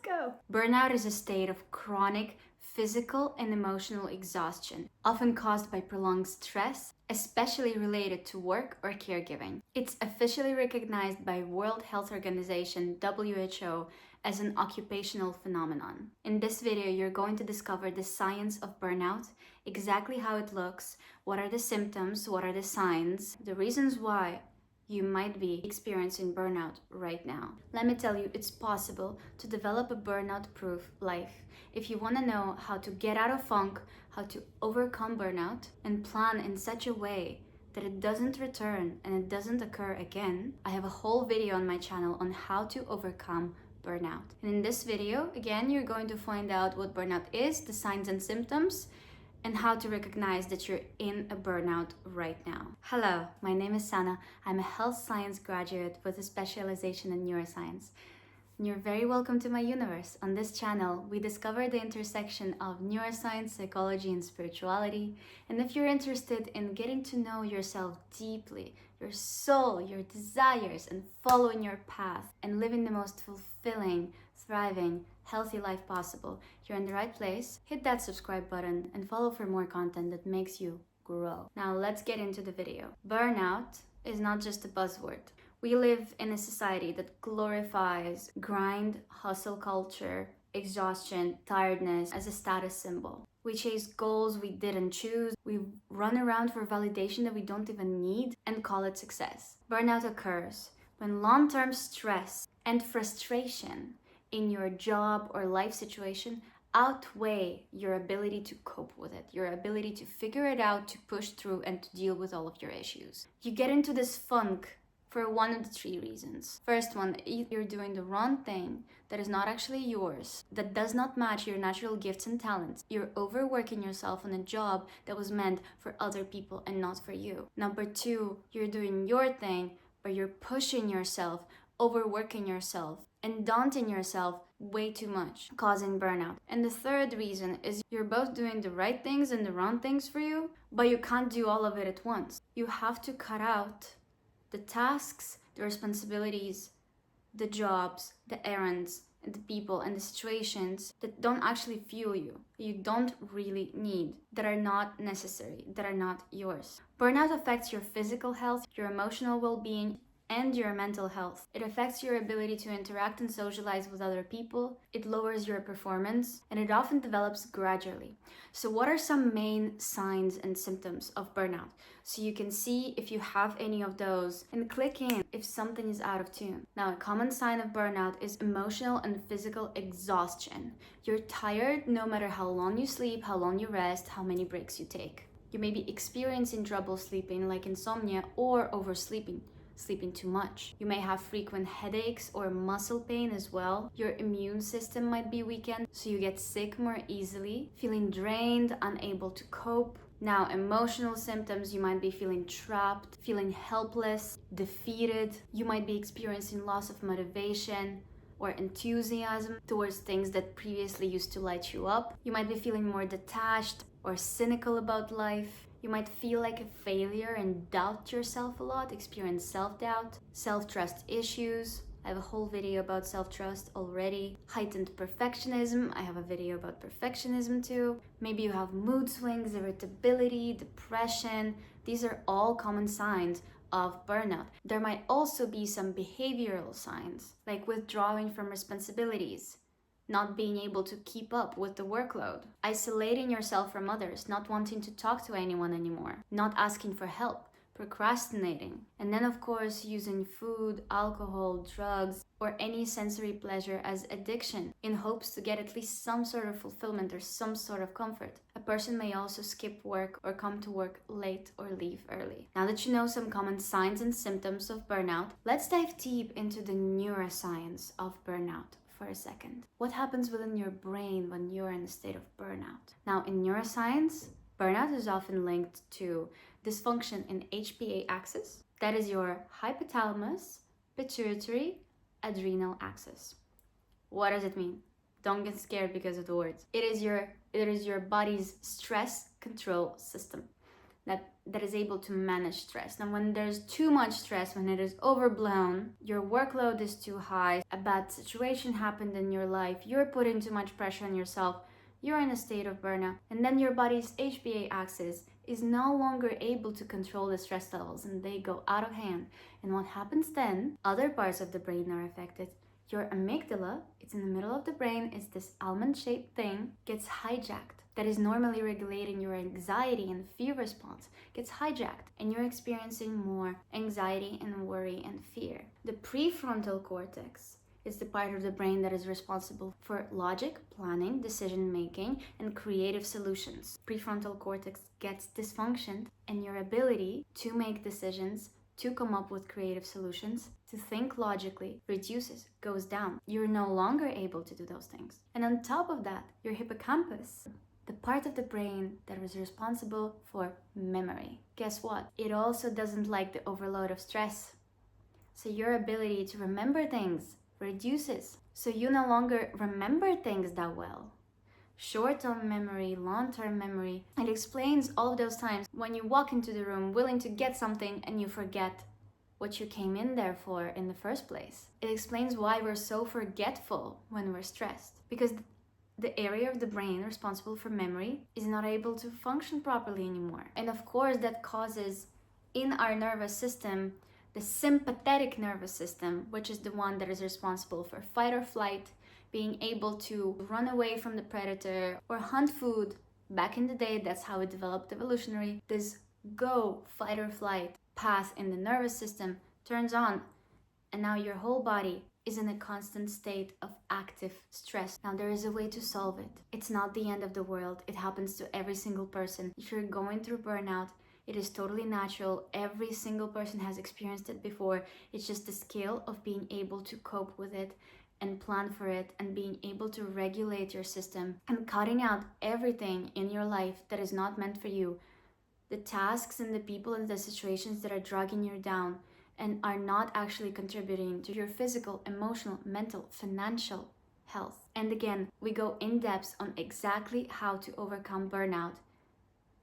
go. Burnout is a state of chronic physical and emotional exhaustion, often caused by prolonged stress, especially related to work or caregiving. It's officially recognized by World Health Organization (WHO) as an occupational phenomenon. In this video, you're going to discover the science of burnout, exactly how it looks, what are the symptoms, what are the signs, the reasons why you might be experiencing burnout right now. Let me tell you, it's possible to develop a burnout-proof life. If you want to know how to get out of funk, how to overcome burnout, and plan in such a way that it doesn't return and it doesn't occur again, I have a whole video on my channel on how to overcome burnout. And in this video, again, you're going to find out what burnout is, the signs and symptoms, and how to recognize that you're in a burnout right now. Hello, my name is Sana. I'm a health science graduate with a specialization in neuroscience. And you're very welcome to my universe. On this channel, we discover the intersection of neuroscience, psychology, and spirituality. And if you're interested in getting to know yourself deeply, your soul, your desires, and following your path, and living the most fulfilling, thriving, healthy life possible, you're in the right place. Hit that subscribe button and follow for more content that makes you grow. Now let's get into the video. Burnout is not just a buzzword. We live in a society that glorifies grind, hustle culture, exhaustion, tiredness as a status symbol. We chase goals we didn't choose. We run around for validation that we don't even need and call it success. Burnout occurs when long-term stress and frustration in your job or life situation outweigh your ability to cope with it, your ability to figure it out, to push through, and to deal with all of your issues. You get into this funk for one of the three reasons. First one, you're doing the wrong thing that is not actually yours, that does not match your natural gifts and talents. You're overworking yourself on a job that was meant for other people and not for you. Number two, you're doing your thing, but you're pushing yourself, overworking yourself, and daunting yourself way too much, causing burnout. And the third reason is you're both doing the right things and the wrong things for you, but you can't do all of it at once. You have to cut out the tasks, the responsibilities, the jobs, the errands, and the people and the situations that don't actually fuel you, you don't really need, that are not necessary, that are not yours. Burnout affects your physical health, your emotional well-being, and your mental health. It affects your ability to interact and socialize with other people. It lowers your performance, and it often develops gradually. So what are some main signs and symptoms of burnout? So you can see if you have any of those and click in if something is out of tune. Now, a common sign of burnout is emotional and physical exhaustion. You're tired no matter how long you sleep, how long you rest, how many breaks you take. You may be experiencing trouble sleeping like insomnia or oversleeping. Sleeping too much. You may have frequent headaches or muscle pain as well. Your immune system might be weakened, so you get sick more easily, feeling drained, unable to cope. Now, emotional symptoms, you might be feeling trapped, feeling helpless, defeated. You might be experiencing loss of motivation or enthusiasm towards things that previously used to light you up. You might be feeling more detached or cynical about life. You might feel like a failure and doubt yourself a lot, experience self-doubt, self-trust issues. I have a whole video about self-trust already. Heightened perfectionism. I have a video about perfectionism too. Maybe you have mood swings, irritability, depression. These are all common signs of burnout. There might also be some behavioral signs, like withdrawing from responsibilities, not being able to keep up with the workload, isolating yourself from others, not wanting to talk to anyone anymore, not asking for help, procrastinating, and then of course using food, alcohol, drugs, or any sensory pleasure as addiction in hopes to get at least some sort of fulfillment or some sort of comfort. A person may also skip work or come to work late or leave early. Now that you know some common signs and symptoms of burnout, let's dive deep into the neuroscience of burnout for a second. What happens within your brain when you're in a state of burnout? Now, in neuroscience, burnout is often linked to dysfunction in HPA axis. That is your hypothalamus, pituitary, adrenal axis. What does it mean? Don't get scared because of the words. It is your body's stress control system. that is able to manage stress. Now, when there's too much stress, when it is overblown, your workload is too high, a bad situation happened in your life, you're putting too much pressure on yourself, you're in a state of burnout, and then your body's HPA axis is no longer able to control the stress levels and they go out of hand. And what happens then? Other parts of the brain are affected. Your amygdala, it's in the middle of the brain, it's this almond-shaped thing, gets hijacked. That is normally regulating your anxiety and fear response, gets hijacked, and you're experiencing more anxiety and worry and fear. The prefrontal cortex is the part of the brain that is responsible for logic, planning, decision making, and creative solutions. Prefrontal cortex gets dysfunctioned, and your ability to make decisions, to come up with creative solutions, to think logically, reduces, goes down. You're no longer able to do those things. And on top of that, your hippocampus, the part of the brain that is responsible for memory. Guess what? It also doesn't like the overload of stress. So your ability to remember things reduces. So you no longer remember things that well. Short-term memory, long-term memory. It explains all of those times when you walk into the room willing to get something and you forget what you came in there for in the first place. It explains why we're so forgetful when we're stressed. Because the area of the brain responsible for memory is not able to function properly anymore. And of course, that causes in our nervous system, the sympathetic nervous system, which is the one that is responsible for fight or flight, being able to run away from the predator or hunt food. Back in the day, that's how it developed evolutionary. This go, fight or flight path in the nervous system turns on, and now your whole body is in a constant state of active stress. Now, there is a way to solve it. It's not the end of the world. It happens to every single person. If you're going through burnout, it is totally natural. Every single person has experienced it before. It's just the skill of being able to cope with it and plan for it and being able to regulate your system and cutting out everything in your life that is not meant for you. The tasks and the people and the situations that are dragging you down and are not actually contributing to your physical, emotional, mental, financial health. And again, we go in depth on exactly how to overcome burnout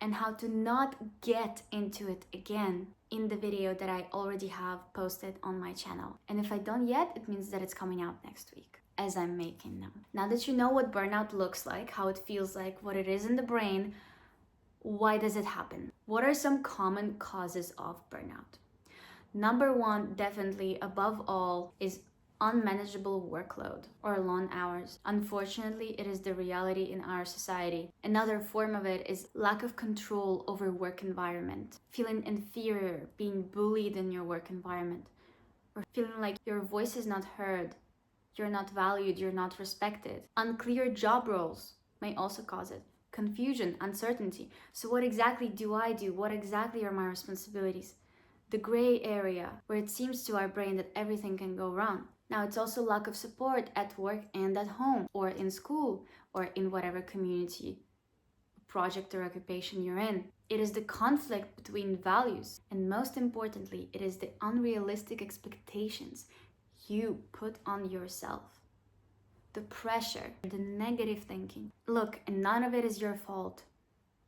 and how to not get into it again in the video that I already have posted on my channel. And if I don't yet, it means that it's coming out next week as I'm making them. Now that you know what burnout looks like, how it feels like, what it is in the brain, why does it happen? What are some common causes of burnout? Number one, definitely above all, is unmanageable workload or long hours. Unfortunately, it is the reality in our society. Another form of it is lack of control over work environment, feeling inferior, being bullied in your work environment, or feeling like your voice is not heard, you're not valued, you're not respected. Unclear job roles may also cause it. Confusion, uncertainty. So what exactly do I do? What exactly are my responsibilities? The gray area where it seems to our brain that everything can go wrong. Now, it's also lack of support at work and at home, or in school, or in whatever community, project, or occupation you're in. It is the conflict between values, and most importantly, it is the unrealistic expectations you put on yourself. The pressure, the negative thinking. Look, and none of it is your fault,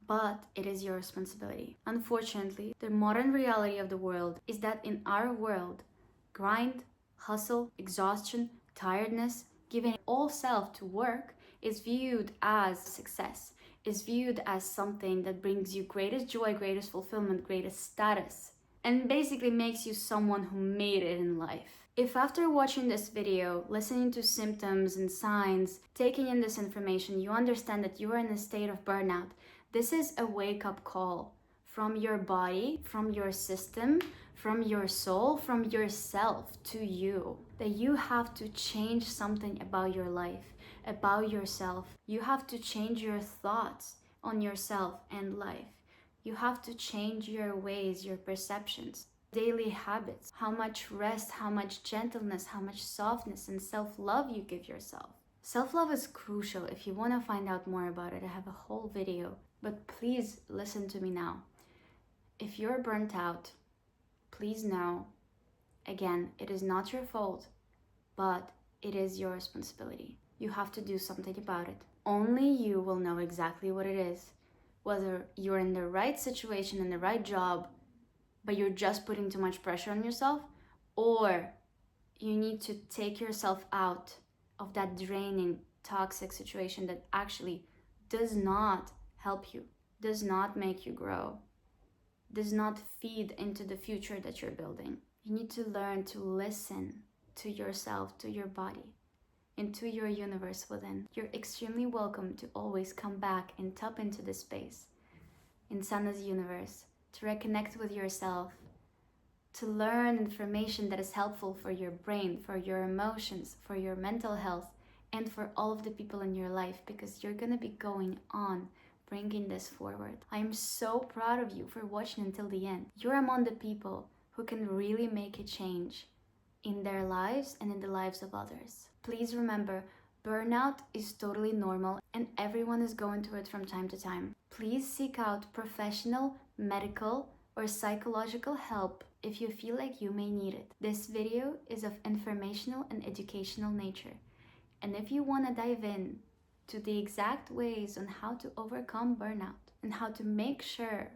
but it is your responsibility. Unfortunately, the modern reality of the world is that in our world, grind, hustle, exhaustion, tiredness, giving all self to work is viewed as success, is viewed as something that brings you greatest joy, greatest fulfillment, greatest status, and basically makes you someone who made it in life. If after watching this video, listening to symptoms and signs, taking in this information, you understand that you are in a state of burnout, this is a wake-up call from your body, from your system, from your soul, from yourself to you. That you have to change something about your life, about yourself. You have to change your thoughts on yourself and life. You have to change your ways, your perceptions, daily habits, how much rest, how much gentleness, how much softness and self-love you give yourself. Self-love is crucial. If you want to find out more about it, I have a whole video. But please listen to me now. If you're burnt out, please know, again, it is not your fault, but it is your responsibility. You have to do something about it. Only you will know exactly what it is. whether you're in the right situation, in the right job, but you're just putting too much pressure on yourself, or you need to take yourself out of that draining, toxic situation that actually does not help you, does not make you grow, does not feed into the future that you're building. You need to learn to listen to yourself, to your body, and to your universe within. You're extremely welcome to always come back and tap into this space in Sana's universe to reconnect with yourself, to learn information that is helpful for your brain, for your emotions, for your mental health, and for all of the people in your life, because you're gonna be going on bringing this forward. I am so proud of you for watching until the end. You're among the people who can really make a change in their lives and in the lives of others. Please remember, burnout is totally normal and everyone is going through it from time to time. Please seek out professional, medical, or psychological help if you feel like you may need it. This video is of informational and educational nature. And if you want to dive in to the exact ways on how to overcome burnout and how to make sure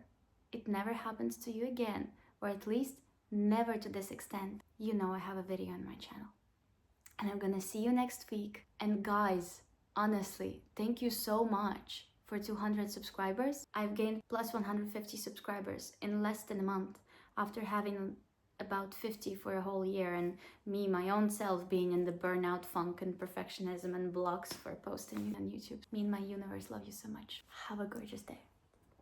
it never happens to you again, or at least never to this extent, you know I have a video on my channel. And I'm gonna see you next week. And guys, honestly, thank you so much for 200 subscribers. I've gained plus 150 subscribers in less than a month after having about 50 for a whole year, and me, my own self, being in the burnout funk and perfectionism and blocks for posting on YouTube. Me and my universe love you so much. Have a gorgeous day.